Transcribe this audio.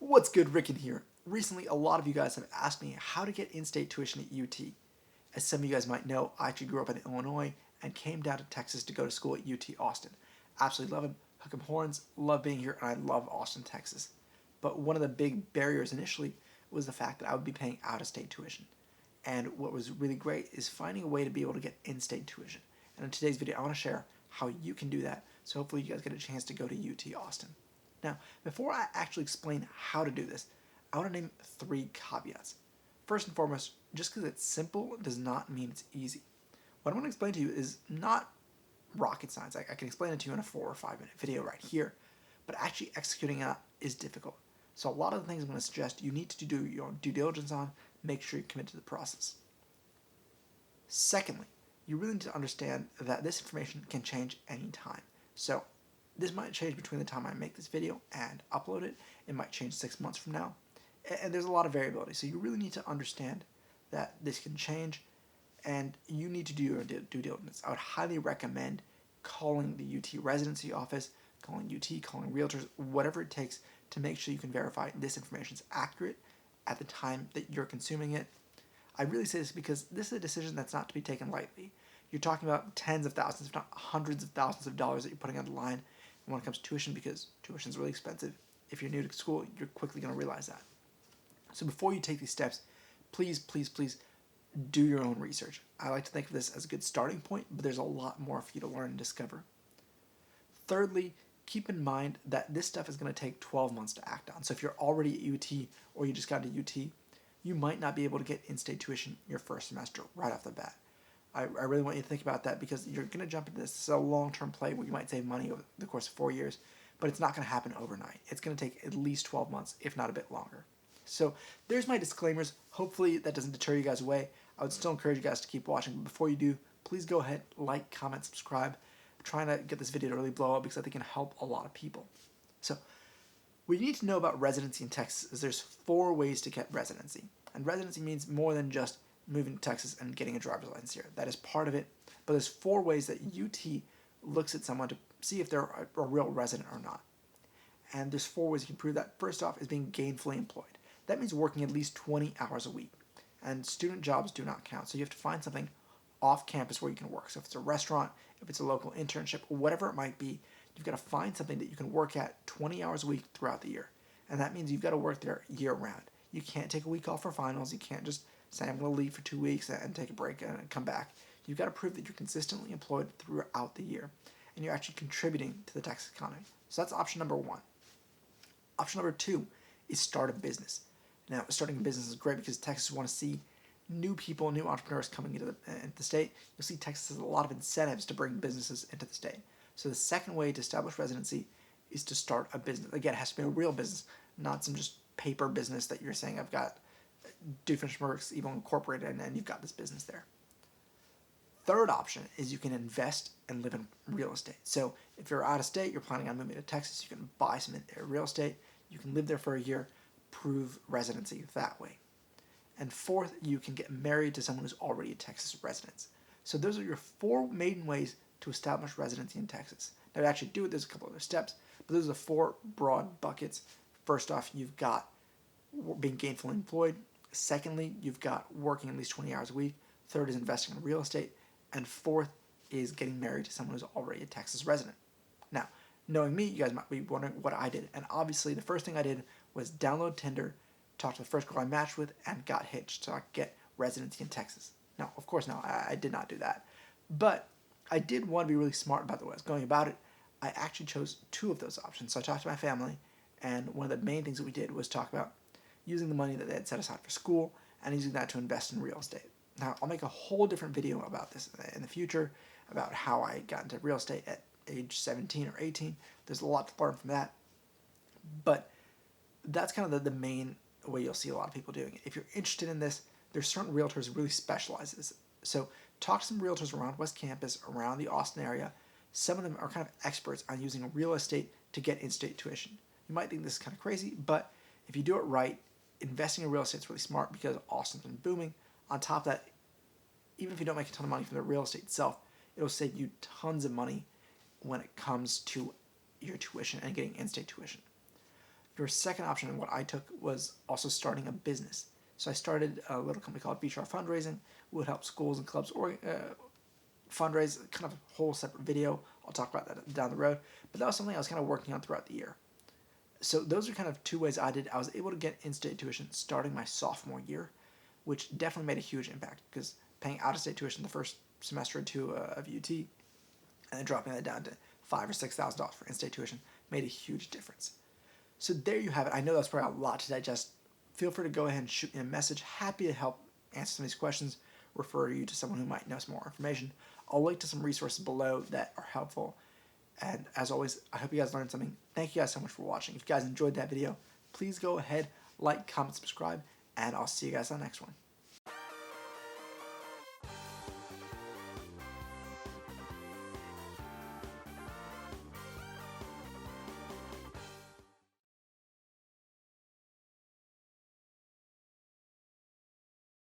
What's good, Rickon here. Recently, a lot of you guys have asked me how to get in-state tuition at UT. As some of you guys might know, I actually grew up in Illinois and came down to Texas to go to school at UT Austin. Absolutely love it, hook 'em horns, love being here, and I love Austin, Texas. But one of the big barriers initially was the fact that I would be paying out-of-state tuition. And what was really great is finding a way to be able to get in-state tuition. And in today's video, I want to share how you can do that, so hopefully you guys get a chance to go to UT Austin. Now, before I actually explain how to do this, I want to name 3 caveats. First and foremost, just because it's simple does not mean it's easy. What I want to explain to you is not rocket science. I can explain it to you in a 4 or 5 minute video right here, but actually executing it is difficult. So a lot of the things I'm going to suggest you need to do your own due diligence on, make sure you commit to the process. Secondly, you really need to understand that this information can change anytime. So this might change between the time I make this video and upload it. It might change 6 months from now. And there's a lot of variability. So you really need to understand that this can change and you need to do your due diligence. I would highly recommend calling the UT residency office, calling UT, calling realtors, whatever it takes to make sure you can verify this information is accurate at the time that you're consuming it. I really say this because this is a decision that's not to be taken lightly. You're talking about tens of thousands, if not hundreds of thousands of dollars that you're putting on the line when it comes to tuition, because tuition is really expensive. If you're new to school, you're quickly going to realize that. So before you take these steps, please do your own research. I like to think of this as a good starting point, but there's a lot more for you to learn and discover. Thirdly, keep in mind that this stuff is going to take 12 months to act on. So if you're already at UT or you just got to UT, you might not be able to get in-state tuition your first semester right off the bat. I really want you to think about that because you're going to jump into this. It's a long-term play where you might save money over the course of 4 years, but it's not going to happen overnight. It's going to take at least 12 months, if not a bit longer. So there's my disclaimers. Hopefully that doesn't deter you guys away. I would still encourage you guys to keep watching, but before you do, please go ahead, like, comment, subscribe. I'm trying to get this video to really blow up because I think it can help a lot of people. So what you need to know about residency in Texas is there's 4 ways to get residency. And residency means more than just moving to Texas and getting a driver's license here. That is part of it, but there's 4 ways that UT looks at someone to see if they're a real resident or not. And there's 4 ways you can prove that. First off is being gainfully employed. That means working at least 20 hours a week. And student jobs do not count, so you have to find something off campus where you can work. So if it's a restaurant, if it's a local internship, whatever it might be, you've got to find something that you can work at 20 hours a week throughout the year. And that means you've got to work there year round. You can't take a week off for finals. You can't just say, I'm going to leave for 2 weeks and take a break and come back. You've got to prove that you're consistently employed throughout the year and you're actually contributing to the Texas economy. So that's option number 1. Option number 2 is start a business. Now, starting a business is great because Texas want to see new people, new entrepreneurs coming into the state. You'll see Texas has a lot of incentives to bring businesses into the state. So the second way to establish residency is to start a business. Again, it has to be a real business, not some just paper business that you're saying, I've got Doofenshmirtz Evil Incorporated, and you've got this business there. Third option is you can invest and live in real estate. So if you're out of state, you're planning on moving to Texas, you can buy some real estate, you can live there for a year, prove residency that way. And fourth, you can get married to someone who's already a Texas resident. So those are your 4 main ways to establish residency in Texas. Now to actually do it, there's a couple other steps, but those are the 4 broad buckets. First off, you've got being gainfully employed. Secondly, you've got working at least 20 hours a week. Third is investing in real estate. And fourth is getting married to someone who's already a Texas resident. Now, knowing me, you guys might be wondering what I did. And obviously, the first thing I did was download Tinder, talk to the first girl I matched with, and got hitched so I could get residency in Texas. Now, of course, no, I did not do that. But I did want to be really smart about the way I was going about it. I actually chose 2 of those options. So I talked to my family, and one of the main things that we did was talk about using the money that they had set aside for school and using that to invest in real estate. Now, I'll make a whole different video about this in the future, about how I got into real estate at age 17 or 18. There's a lot to learn from that. But that's kind of the main way you'll see a lot of people doing it. If you're interested in this, there's certain realtors who really specialize in this. So talk to some realtors around West Campus, around the Austin area. Some of them are kind of experts on using real estate to get in-state tuition. You might think this is kind of crazy, but if you do it right, investing in real estate is really smart because Austin's been booming. On top of that, even if you don't make a ton of money from the real estate itself, it'll save you tons of money when it comes to your tuition and getting in-state tuition. Your second option, and what I took, was also starting a business. So I started a little company called BHR Fundraising. We would help schools and clubs fundraise, kind of a whole separate video. I'll talk about that down the road. But that was something I was kind of working on throughout the year. So those are kind of two ways I did. I was able to get in-state tuition starting my sophomore year, which definitely made a huge impact because paying out-of-state tuition the first semester or two of UT and then dropping that down to $5,000 or $6,000 for in-state tuition made a huge difference. So there you have it. I know that's probably a lot to digest. Feel free to go ahead and shoot me a message. Happy to help answer some of these questions, refer you to someone who might know some more information. I'll link to some resources below that are helpful. And as always, I hope you guys learned something. Thank you guys so much for watching. If you guys enjoyed that video, please go ahead, like, comment, subscribe, and I'll see you guys on the next one.